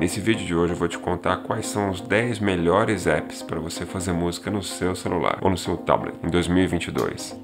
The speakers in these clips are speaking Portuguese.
Nesse vídeo de hoje eu vou te contar quais são os 10 melhores apps para você fazer música no seu celular ou no seu tablet em 2022.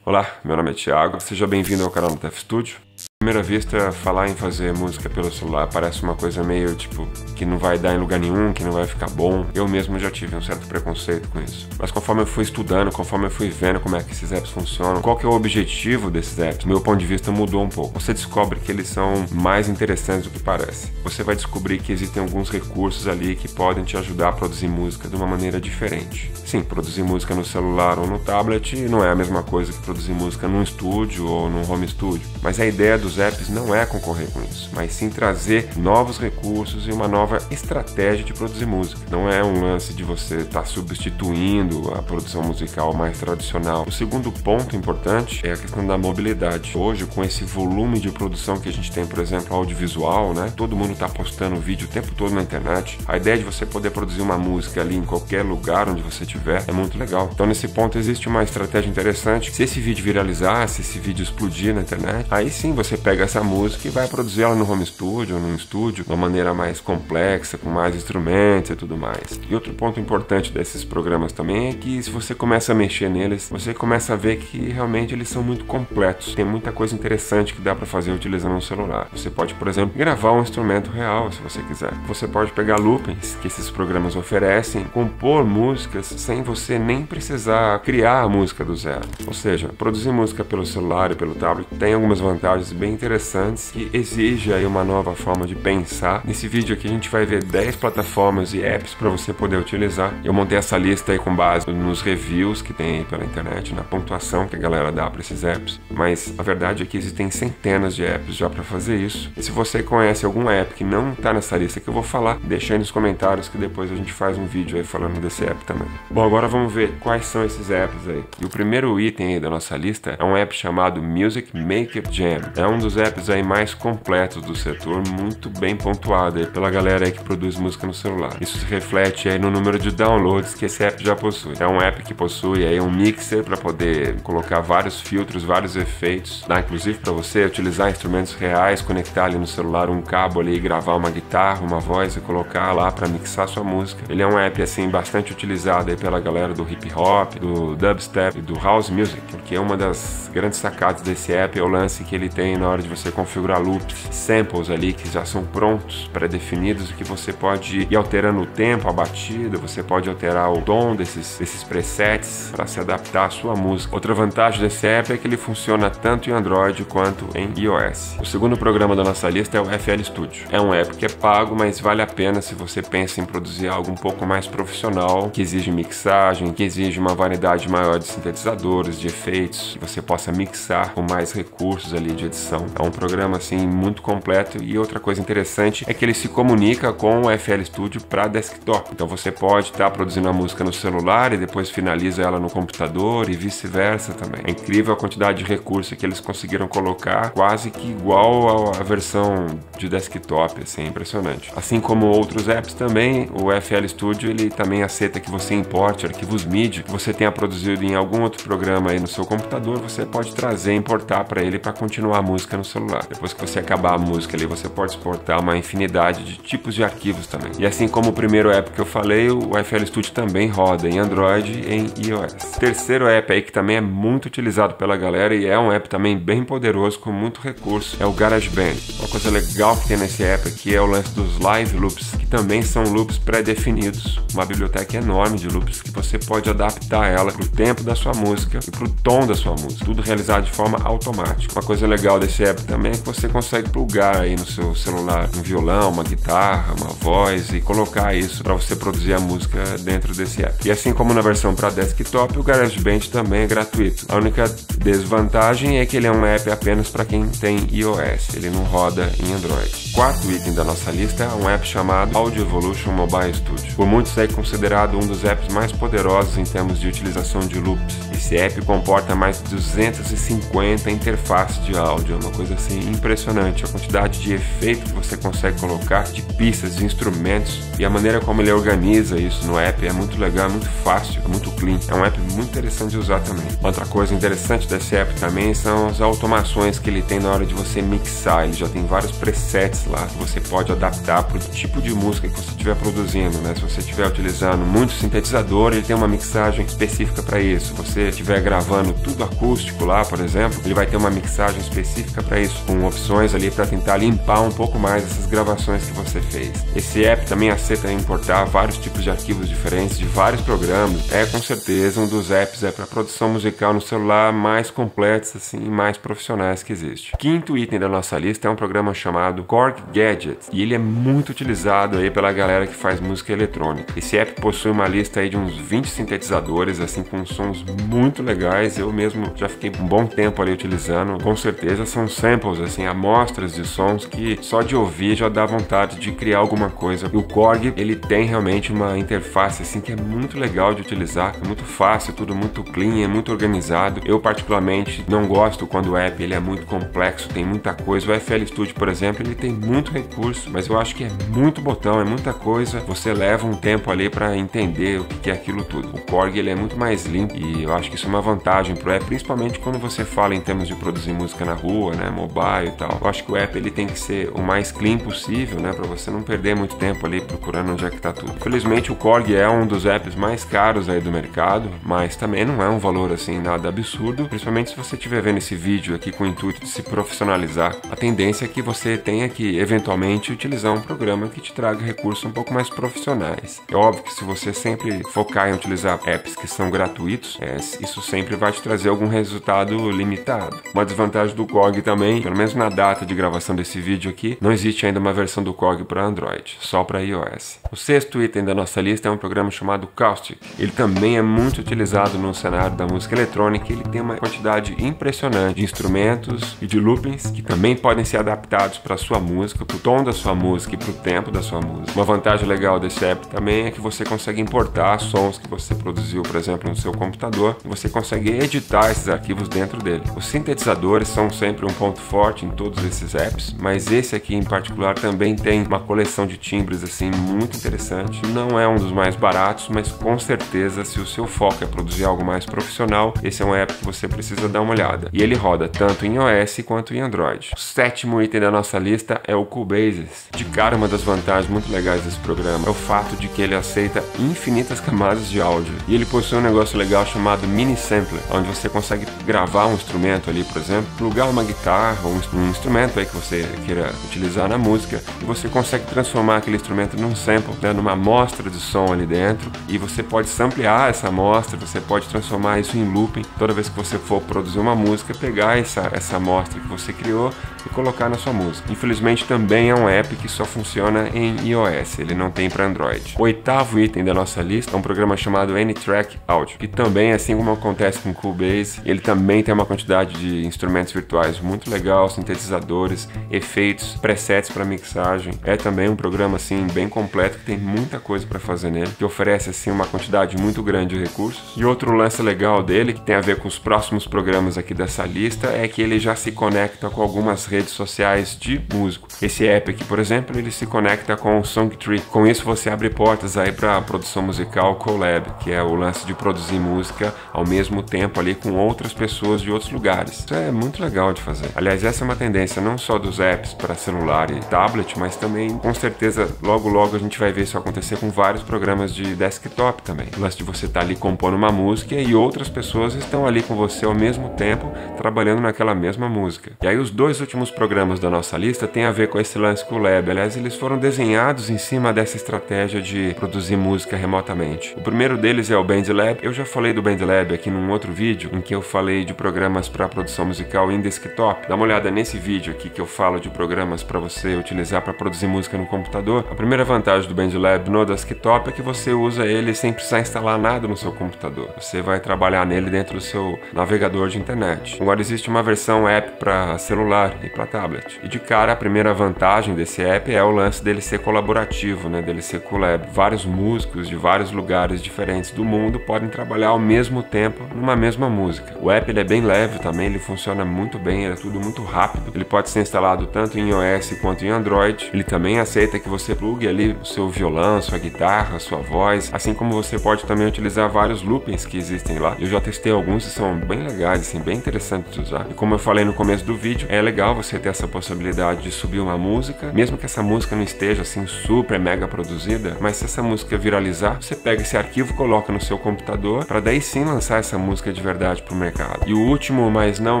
Olá, meu nome é Thiago, seja bem-vindo ao canal do TF Studio. À primeira vista, falar em fazer música pelo celular parece uma coisa meio tipo que não vai dar em lugar nenhum, que não vai ficar bom. Eu mesmo já tive um certo preconceito com isso. Mas conforme eu fui estudando, conforme eu fui vendo como é que esses apps funcionam, qual que é o objetivo desses apps, meu ponto de vista mudou um pouco. Você descobre que eles são mais interessantes do que parece. Você vai descobrir que existem alguns recursos ali que podem te ajudar a produzir música de uma maneira diferente. Sim, produzir música no celular ou no tablet não é a mesma coisa que produzir música num estúdio ou num home studio. Mas a ideia dos apps não é concorrer com isso, mas sim trazer novos recursos e uma nova estratégia de produzir música. Não é um lance de você estar substituindo a produção musical mais tradicional. O segundo ponto importante é a questão da mobilidade. Hoje, com esse volume de produção que a gente tem, por exemplo, audiovisual, né? Todo mundo está postando vídeo o tempo todo na internet. A ideia de você poder produzir uma música ali em qualquer lugar onde você estiver é muito legal. Então, nesse ponto, existe uma estratégia interessante. Se esse vídeo viralizar, se esse vídeo explodir na internet, aí sim você pega essa música e vai produzir ela no home studio ou num estúdio de uma maneira mais complexa, com mais instrumentos e tudo mais. E outro ponto importante desses programas também é que se você começa a mexer neles, você começa a ver que realmente eles são muito completos. Tem muita coisa interessante que dá para fazer utilizando um celular. Você pode, por exemplo, gravar um instrumento real se você quiser. Você pode pegar loopings que esses programas oferecem, compor músicas sem você nem precisar criar a música do zero. Ou seja, produzir música pelo celular e pelo tablet tem algumas vantagens bem interessantes que exige aí uma nova forma de pensar. Nesse vídeo aqui a gente vai ver 10 plataformas e apps para você poder utilizar. Eu montei essa lista aí com base nos reviews que tem aí pela internet, na pontuação que a galera dá para esses apps, mas a verdade é que existem centenas de apps já para fazer isso. E se você conhece algum app que não está nessa lista que eu vou falar, deixa aí nos comentários que depois a gente faz um vídeo aí falando desse app também. Bom, agora vamos ver quais são esses apps aí. E o primeiro item aí da nossa lista é um app chamado Music Maker Jam. É um dos apps aí mais completos do setor, muito bem pontuado aí pela galera aí que produz música no celular. Isso se reflete aí no número de downloads que esse app já possui. É um app que possui aí um mixer para poder colocar vários filtros, vários efeitos. Dá inclusive para você utilizar instrumentos reais, conectar ali no celular um cabo ali e gravar uma guitarra, uma voz e colocar lá para mixar sua música. Ele é um app assim bastante utilizado aí pela galera do hip hop, do dubstep e do house music, porque uma das grandes sacadas desse app é o lance que ele tem na hora de você configurar loops, samples ali que já são prontos, pré-definidos, e que você pode ir alterando o tempo, a batida, você pode alterar o tom desses presets para se adaptar à sua música. Outra vantagem desse app é que ele funciona tanto em Android quanto em iOS. O segundo programa da nossa lista é o FL Studio. É um app que é pago, mas vale a pena se você pensa em produzir algo um pouco mais profissional, que exige mixagem, que exige uma variedade maior de sintetizadores, de efeitos, que você possa mixar com mais recursos ali de edição. É um programa assim muito completo. E outra coisa interessante é que ele se comunica com o FL Studio para desktop. Então você pode estar produzindo a música no celular e depois finaliza ela no computador e vice-versa também. É incrível a quantidade de recursos que eles conseguiram colocar, quase que igual à versão de desktop, assim, impressionante. Assim como outros apps também, o FL Studio ele também aceita que você importe arquivos MIDI que você tenha produzido em algum outro programa aí no seu computador, você pode trazer e importar para ele para continuar a música no celular. Depois que você acabar a música ali, você pode exportar uma infinidade de tipos de arquivos também. E assim como o primeiro app que eu falei, o FL Studio também roda em Android e em iOS. Terceiro app aí que também é muito utilizado pela galera e é um app também bem poderoso, com muito recurso, é o GarageBand. Uma coisa legal que tem nesse app aqui é o lance dos Live Loops, que também são loops pré-definidos. Uma biblioteca enorme de loops que você pode adaptar ela para o tempo da sua música e para o tom da sua música. Tudo realizado de forma automática. Uma coisa legal desse app também é que você consegue plugar aí no seu celular um violão, uma guitarra, uma voz e colocar isso para você produzir a música dentro desse app. E assim como na versão para desktop, o GarageBand também é gratuito. A única desvantagem é que ele é um app apenas para quem tem iOS, ele não roda em Android. Quarto item da nossa lista é um app chamado Audio Evolution Mobile Studio. Por muitos é considerado um dos apps mais poderosos em termos de utilização de loops. Esse app comporta mais de 250 interfaces de áudio, uma coisa assim impressionante, a quantidade de efeito que você consegue colocar, de pistas, de instrumentos, e a maneira como ele organiza isso no app é muito legal, é muito fácil, é muito clean, é um app muito interessante de usar também. Outra coisa interessante desse app também são as automações que ele tem na hora de você mixar. Ele já tem vários presets lá que você pode adaptar para o tipo de música que você estiver produzindo, né? Se você estiver utilizando muito sintetizador, ele tem uma mixagem específica para isso. Se você estiver gravando tudo acústico lá, por exemplo, ele vai ter uma mixagem específica para isso, com opções ali para tentar limpar um pouco mais essas gravações que você fez. Esse app também aceita importar vários tipos de arquivos diferentes de vários programas. É com certeza um dos apps para produção musical no celular mais completos assim, mais profissionais que existe. O quinto item da nossa lista é um programa chamado Korg Gadgets, e ele é muito utilizado aí pela galera que faz música eletrônica. Esse app possui uma lista aí de uns 20 sintetizadores, assim, com sons muito legais. Eu mesmo já fiquei um bom tempo ali utilizando. Com certeza são samples, assim, amostras de sons que só de ouvir já dá vontade de criar alguma coisa. E o Korg, ele tem realmente uma interface assim que é muito legal de utilizar, é muito fácil, tudo muito clean, é muito organizado. Eu particularmente não gosto quando o app ele é muito complexo, tem muita coisa. O FL Studio, por exemplo, ele tem muito recurso, mas eu acho que é muito botão, é muita coisa. Você leva um tempo ali para entender o que é aquilo tudo. O Korg ele é muito mais limpo e eu acho que isso é uma vantagem pro app, principalmente quando você fala em termos de produzir música na rua, né, mobile e tal. Eu acho que o app ele tem que ser o mais clean possível, né, para você não perder muito tempo ali procurando onde é que tá tudo. Infelizmente o Korg é um dos apps mais caros aí do mercado, mas também não é um valor assim nada absurdo, principalmente se você estiver vendo esse vídeo aqui com o intuito de se profissionalizar. A tendência é que você tenha que eventualmente utilizar um programa que te traga recursos um pouco mais profissionais. É óbvio que se você sempre focar em utilizar apps que são gratuitos, isso sempre vai te trazer algum resultado limitado. Uma desvantagem do Korg também, pelo menos na data de gravação desse vídeo aqui, não existe ainda uma versão do Korg para Android, só para iOS. O sexto item da nossa lista é um programa chamado Caustic. Ele também é muito utilizado no cenário da música eletrônica. Ele tem uma quantidade impressionante de instrumentos e de loopings que também podem ser adaptados para a sua música, para o tom da sua música e para o tempo da sua música. Uma vantagem legal desse app também é que você consegue importar sons que você produziu, por exemplo, no seu computador, e você consegue editar esses arquivos dentro dele. Os sintetizadores são sempre um ponto forte em todos esses apps, mas esse aqui em particular também tem uma coleção de timbres assim muito interessante. Não é um dos mais baratos, mas com certeza, se o seu foco é produzir algo mais profissional, esse é um app que você precisa dar uma olhada. E ele roda tanto em iOS quanto em Android. O sétimo item da nossa lista é o Cubase. De cara, uma das vantagens muito legais desse programa é o fato de que ele aceita infinitas camadas de áudio. E ele possui um negócio legal chamado Mini Sampler, onde você consegue gravar um instrumento ali, por exemplo, plugar uma guitarra ou um instrumento aí que você queira utilizar na música, e você consegue transformar aquele instrumento num sample, né, numa amostra de som ali dentro, e você pode samplear essa amostra, você pode transformar isso em looping. Toda vez que você for produzir uma música, pegar essa amostra que você criou e colocar na sua música. Infelizmente também é um app que só funciona em iOS, ele não tem para Android. O oitavo item da nossa lista é um programa chamado Anytrack Audio, que também, assim como acontece com o Cubase, ele também tem uma quantidade de instrumentos virtuais muito legal, sintetizadores, efeitos, presets para mixagem. É também um programa assim bem completo, que tem muita coisa para fazer nele, que oferece assim uma quantidade muito grande de recursos. E outro lance legal dele, que tem a ver com os próximos programas aqui dessa lista, é que ele já se conecta com algumas redes sociais de músico. Esse app aqui, por exemplo, ele se conecta com o Songtree. Com isso você abre portas aí para produção musical collab, que é o lance de produzir música ao mesmo tempo ali com outras pessoas de outros lugares. Isso é muito legal de fazer. Aliás, essa é uma tendência não só dos apps para celular e tablet, mas também, com certeza, logo a gente vai ver isso acontecer com vários programas de desktop também. O lance de você estar ali compondo uma música e outras pessoas estão ali com você ao mesmo tempo, trabalhando naquela mesma música. E aí os dois últimos programas da nossa lista têm a ver com esse lance collab. Aliás, eles foram desenhados em cima dessa estratégia de produzir música remotamente. O primeiro deles é o BandLab. Eu já falei do BandLab aqui num outro vídeo, em que eu falei de programas para produção musical em desktop. Dá uma olhada nesse vídeo aqui que eu falo de programas para você utilizar para produzir música no computador. A primeira vantagem do BandLab no desktop é que você usa ele sem precisar instalar nada no seu computador. Você vai trabalhar nele dentro do seu navegador de internet. Agora existe uma versão app para celular e para tablet. E de cara, a primeira vantagem desse app é o lance dele ser colaborativo, né? Dele ser collab. Vários músicos de vários lugares diferentes do mundo podem trabalhar ao mesmo tempo numa mesma música. O app ele é bem leve também, ele funciona muito bem, é tudo muito rápido. Ele pode ser instalado tanto em iOS quanto em Android. Ele também aceita que você plugue ali o seu violão, sua guitarra, sua voz, assim como você pode também utilizar vários loopings que existem lá. Eu já testei alguns e são bem legais, assim, bem interessantes de usar. E como eu falei no começo do vídeo, é legal você ter essa possibilidade de subir uma música, mesmo que essa música não esteja assim super mega produzida, mas se essa música viralizar, você pega esse arquivo, coloca no seu computador, para daí sim lançar essa música de verdade pro mercado. E o último, mas não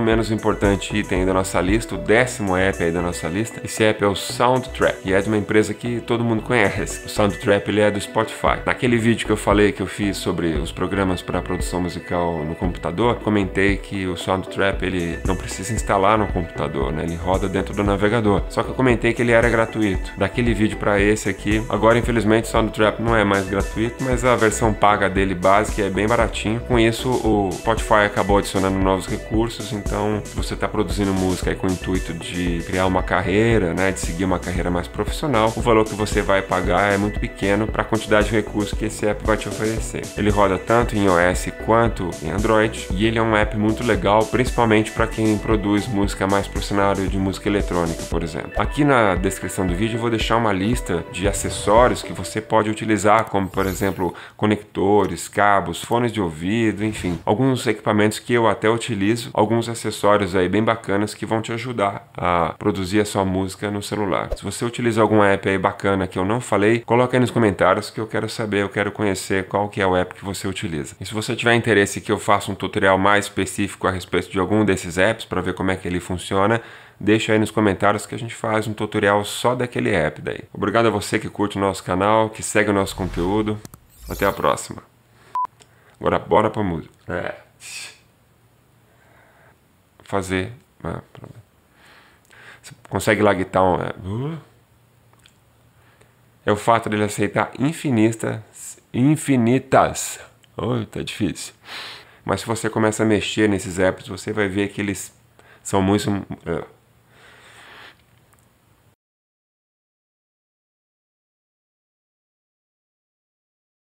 menos importante item da nossa lista, o 10º app aí da nossa lista, esse app é o Soundtrap, e é de uma empresa que todo mundo conhece. O Soundtrap, ele é do Spotify. Naquele vídeo que eu falei que eu fiz sobre os programas para produção musical no computador, comentei que o Soundtrap, ele não precisa instalar no computador, né? Ele roda dentro do navegador. Só que eu comentei que ele era gratuito. Daquele vídeo para esse aqui, agora infelizmente o Soundtrap não é mais gratuito, mas a versão paga dele básica é bem baratinho. Com isso, o Spotify acabou adicionando novos recursos, então se você está produzindo música aí com o intuito de criar uma carreira, né, de seguir uma carreira mais profissional, o valor que você vai pagar é muito pequeno para a quantidade de recursos que esse app vai te oferecer. Ele roda tanto em iOS quanto em Android, e ele é um app muito legal, principalmente para quem produz música mais pro cenário de música eletrônica, por exemplo. Aqui na descrição do vídeo eu vou deixar uma lista de acessórios que você pode utilizar, como por exemplo conectores, cabos, fones de ouvido, enfim, alguns equipamentos que eu até utilizo, alguns acessórios aí bem bacanas que vão te ajudar a produzir a sua música no celular. Se você utiliza algum app aí bacana que eu não falei, coloca aí nos comentários que eu quero saber, eu quero conhecer qual que é o app que você utiliza. E se você tiver interesse que eu faça um tutorial mais específico a respeito de algum desses apps para ver como é que ele funciona, deixa aí nos comentários que a gente faz um tutorial só daquele app daí. Obrigado a você que curte o nosso canal, que segue o nosso conteúdo. Até a próxima. Agora bora pra música. Fazer. Você consegue lá guitar um... É o fato dele aceitar infinitas. Oh, tá difícil. Mas se você começa a mexer nesses apps, você vai ver que eles são muito...